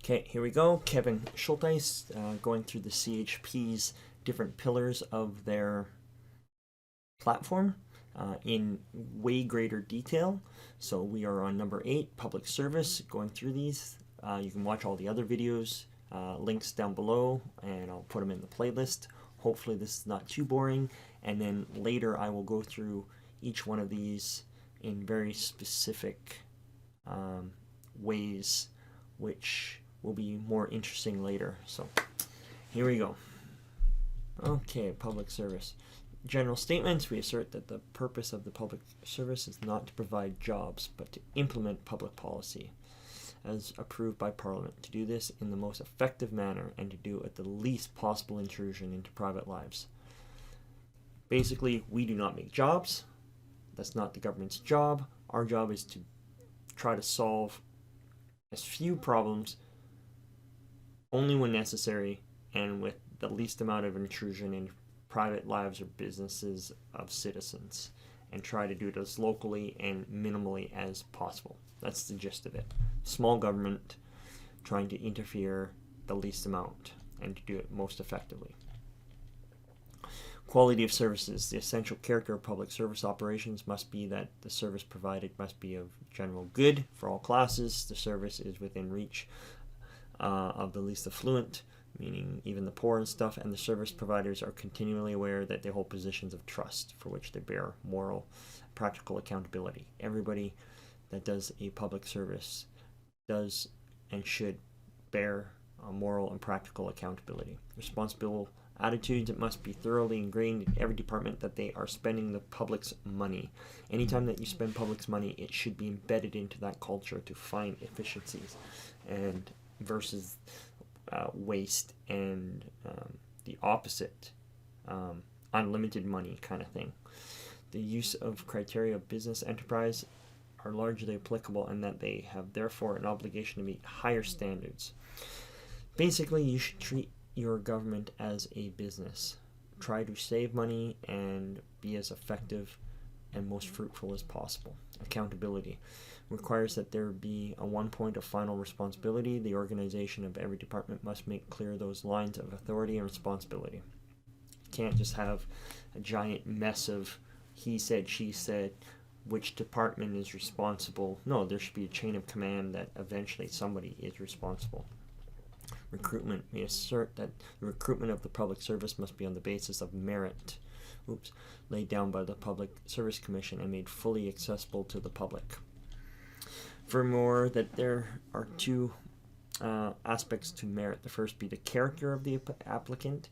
Okay, here we go. Kevin Schulthies going through the CHP's different pillars of their platform in way greater detail. So we are on number 8, public service, going through these. You can watch all the other videos, links down below, and I'll put them in the playlist. Hopefully this is not too boring, and then later I will go through each one of these in very specific ways, which will be more interesting later. So here we go. Okay, public service. General statements. We assert that the purpose of the public service is not to provide jobs, but to implement public policy as approved by Parliament, to do this in the most effective manner and to do it at the least possible intrusion into private lives. Basically, we do not make jobs. That's not the government's job. Our job is to try to solve as few problems only when necessary and with the least amount of intrusion in private lives or businesses of citizens, and try to do it as locally and minimally as possible. That's the gist of it. Small government trying to interfere the least amount and to do it most effectively. Quality of services. The essential character of public service operations must be that the service provided must be of general good for all classes. The service is within reach of the least affluent, meaning even the poor and stuff, and the service providers are continually aware that they hold positions of trust for which they bear moral, practical accountability. Everybody that does a public service does and should bear a moral and practical accountability. Responsible attitudes. It must be thoroughly ingrained in every department that they are spending the public's money. Anytime that you spend public's money, it should be embedded into that culture to find efficiencies and versus waste and the opposite, unlimited money kind of thing. The use of criteria of business enterprise are largely applicable in that they have therefore an obligation to meet higher standards. Basically, you should treat your government as a business. Try to save money and be as effective and most fruitful as possible. Accountability requires that there be a one point of final responsibility. The organization of every department must make clear those lines of authority and responsibility. You can't just have a giant mess of he said, she said, which department is responsible. No, there should be a chain of command that eventually somebody is responsible. Recruitment. We assert that the recruitment of the public service must be on the basis of merit, laid down by the Public Service Commission and made fully accessible to the public. Furthermore, that there are two aspects to merit. The first be the character of the applicant,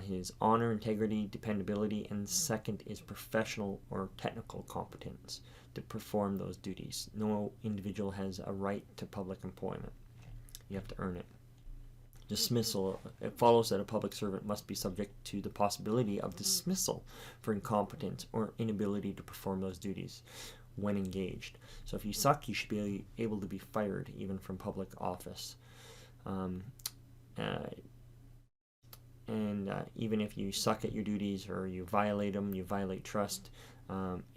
his honor, integrity, dependability, and second is professional or technical competence to perform those duties. No individual has a right to public employment. You have to earn it. Dismissal. It follows that a public servant must be subject to the possibility of dismissal for incompetence or inability to perform those duties when engaged. So if you suck, you should be able to be fired even from public office. Even if you suck at your duties or you violate them, you violate trust,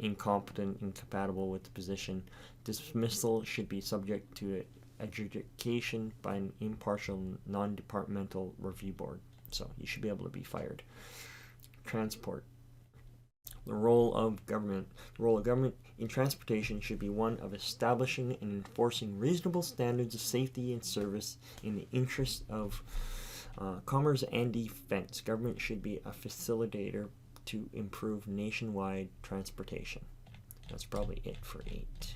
incompetent, incompatible with the position, dismissal should be subject to adjudication by an impartial, non-departmental review board. So you should be able to be fired. Transport. The role of government. The role of government in transportation should be one of establishing and enforcing reasonable standards of safety and service in the interest of commerce and defense. Government should be a facilitator to improve nationwide transportation. That's probably it for 8.